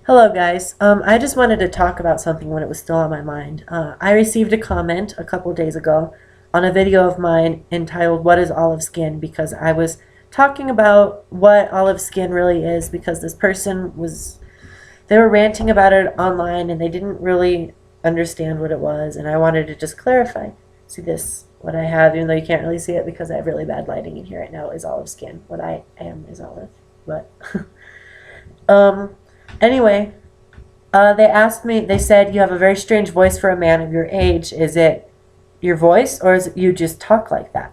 Hello, guys. I just wanted to talk about something when it was still on my mind. I received a comment a couple days ago on a video of mine entitled "What is Olive Skin?" because I was talking about what olive skin really is because this person was they were ranting about it online and they didn't really understand what it was, and I wanted to just clarify. See this, what I have, even though you can't really see it because I have really bad lighting in here right now, is olive skin. What I am is olive, but um anyway, they asked me, they said, you have a very strange voice for a man of your age. Is it your voice or is it you just talk like that?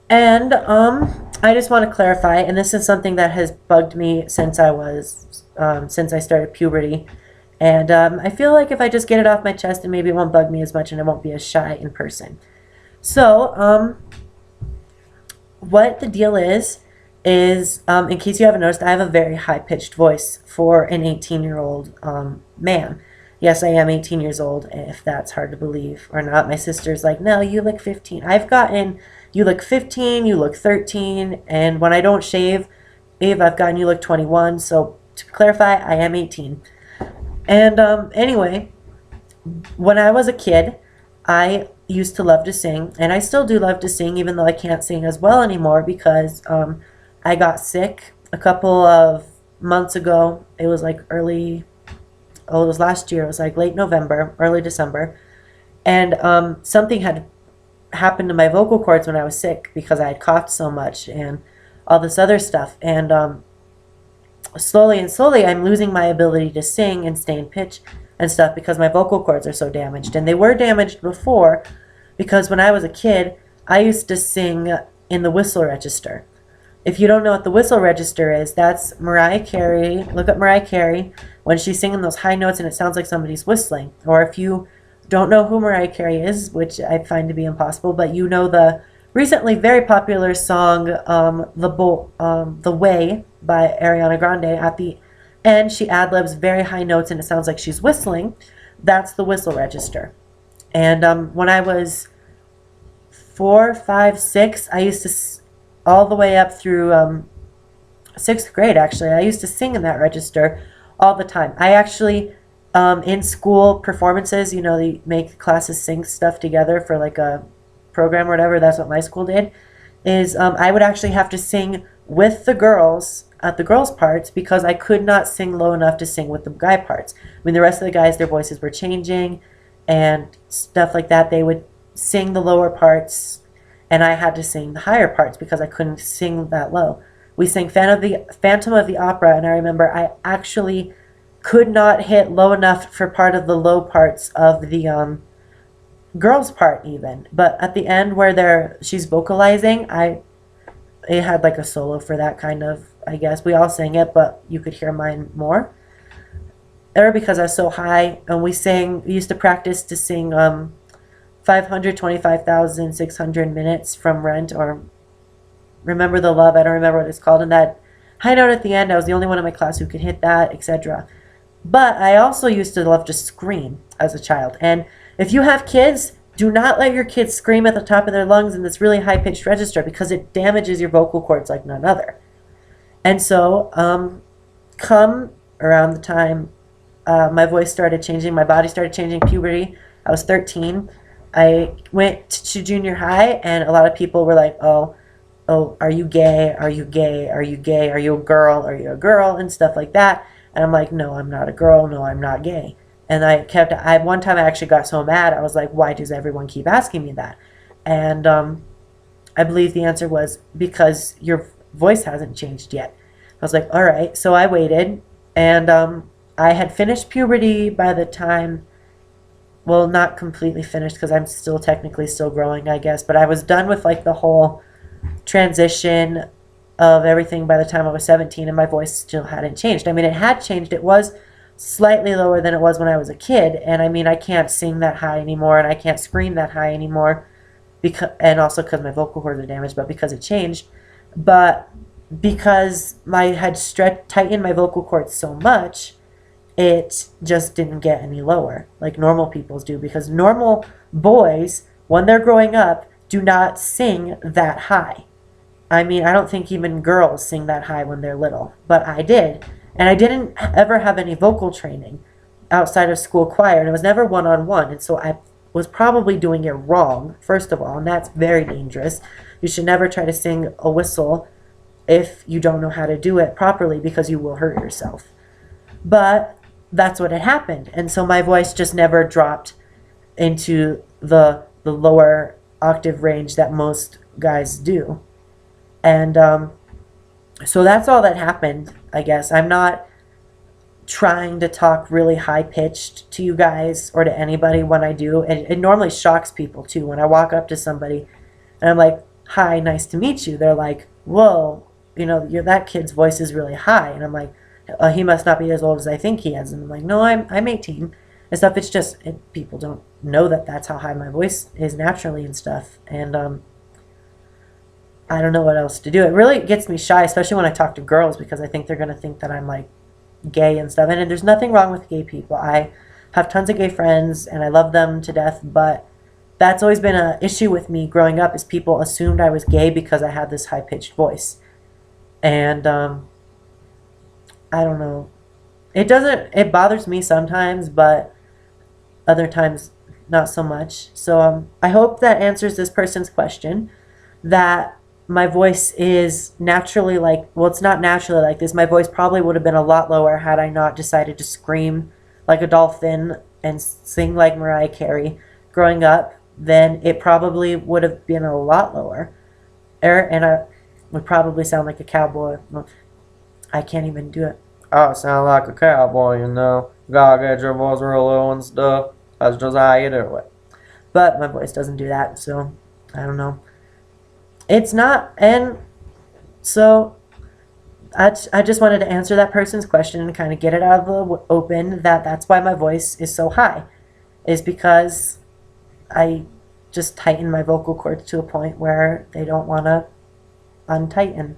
And I just want to clarify, and this is something that has bugged me since I started puberty. And I feel like if I just get it off my chest, and maybe it won't bug me as much and I won't be as shy in person. So, what the deal is in case you haven't noticed, I have a very high-pitched voice for an 18-year-old man. Yes, I am 18 years old, if that's hard to believe or not. My sister's like, no, you look 15. I've gotten, you look 15, you look 13, and when I don't shave, I've gotten, you look 21. So to clarify, I am 18. And anyway, when I was a kid, I used to love to sing, and I still do love to sing, even though I can't sing as well anymore because I got sick a couple of months ago. It was like it was last year. It was like late November, early December. And something had happened to my vocal cords when I was sick because I had coughed so much and all this other stuff. And slowly and slowly, I'm losing my ability to sing and stay in pitch and stuff because my vocal cords are so damaged. And they were damaged before because when I was a kid, I used to sing in the whistle register. If you don't know what the whistle register is, that's Mariah Carey. Look up Mariah Carey when she's singing those high notes and it sounds like somebody's whistling. Or if you don't know who Mariah Carey is, which I find to be impossible, but you know the recently very popular song The Way by Ariana Grande. At the end, she ad-libs very high notes and it sounds like she's whistling. That's the whistle register. And when I was 4, 5, 6, I used to all the way up through sixth grade, actually. I used to sing in that register all the time. I actually, in school performances, you know, they make classes sing stuff together for like a program or whatever. That's what my school did, is I would actually have to sing with the girls at the girls' parts because I could not sing low enough to sing with the guy parts. I mean, the rest of the guys, their voices were changing and stuff like that. They would sing the lower parts and I had to sing the higher parts because I couldn't sing that low. We sang Phantom of the Opera, and I remember I actually could not hit low enough for part of the low parts of the girls' part even. But at the end where she's vocalizing, it had like a solo for that kind of, I guess. We all sang it, but you could hear mine more. Or because I was so high, and we used to practice to sing 525,600 minutes from Rent, or Remember the Love. I don't remember what it's called. And that high note at the end, I was the only one in my class who could hit that, etc. But I also used to love to scream as a child. And if you have kids, do not let your kids scream at the top of their lungs in this really high-pitched register because it damages your vocal cords like none other. And so, come around the time my voice started changing, my body started changing, puberty, I was 13. I went to junior high, and a lot of people were like, oh, are you gay? Are you gay? Are you gay? Are you a girl? Are you a girl? And stuff like that. And I'm like, no, I'm not a girl. No, I'm not gay. And one time I actually got so mad, I was like, why does everyone keep asking me that? And I believe the answer was because your voice hasn't changed yet. I was like, all right. So I waited, and I had finished puberty by the time, well, not completely finished because I'm still technically still growing, I guess, but I was done with like the whole transition of everything by the time I was 17, and my voice still hadn't changed. I mean, it had changed. It was slightly lower than it was when I was a kid, and I mean, I can't sing that high anymore, and I can't scream that high anymore, and also because my vocal cords are damaged, but because it changed. But because I had tightened my vocal cords so much, it just didn't get any lower like normal people's do, because normal boys, when they're growing up, do not sing that high. I mean, I don't think even girls sing that high when they're little, but I did. And I didn't ever have any vocal training outside of school choir, and it was never one-on-one, and so I was probably doing it wrong, first of all, and that's very dangerous. You should never try to sing a whistle if you don't know how to do it properly, because you will hurt yourself. But that's what had happened, and so my voice just never dropped into the lower octave range that most guys do. And so that's all that happened, I guess. I'm not trying to talk really high pitched to you guys or to anybody when I do. And it normally shocks people too. When I walk up to somebody and I'm like, hi, nice to meet you, they're like, whoa, you know, that kid's voice is really high. And I'm like, he must not be as old as I think he is. And I'm like, no, I'm 18 and stuff. It's just, people don't know that that's how high my voice is naturally and stuff. And I don't know what else to do. It really gets me shy, especially when I talk to girls, because I think they're going to think that I'm like gay and stuff. And there's nothing wrong with gay people. I have tons of gay friends and I love them to death, but that's always been an issue with me growing up, is people assumed I was gay because I had this high-pitched voice. And I don't know. It bothers me sometimes, but other times not so much. So I hope that answers this person's question, that my voice is naturally like, well, it's not naturally like this. My voice probably would have been a lot lower had I not decided to scream like a dolphin and sing like Mariah Carey growing up. Then it probably would have been a lot lower. And I would probably sound like a cowboy. I can't even do it. I sound like a cowboy, you know. Gotta get your voice real low and stuff. That's just how you do it. But my voice doesn't do that, so I don't know. It's not, and so I just wanted to answer that person's question and kind of get it out of the open, that's why my voice is so high, is because I just tighten my vocal cords to a point where they don't want to untighten.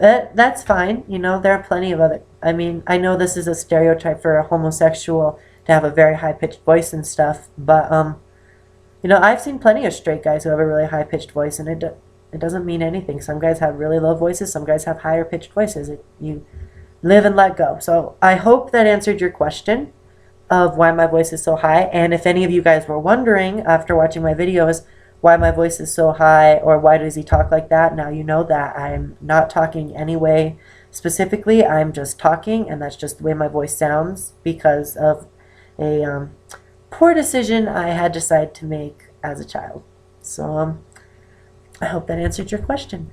That's fine, you know, there are plenty of other, I mean, I know this is a stereotype for a homosexual to have a very high-pitched voice and stuff, but, you know, I've seen plenty of straight guys who have a really high-pitched voice, and it doesn't mean anything. Some guys have really low voices, some guys have higher-pitched voices. You live and let go. So I hope that answered your question of why my voice is so high. And if any of you guys were wondering after watching my videos why my voice is so high, or why does he talk like that, now you know that I'm not talking anyway specifically. I'm just talking, and that's just the way my voice sounds because of a poor decision I had decided to make as a child. So I hope that answered your question.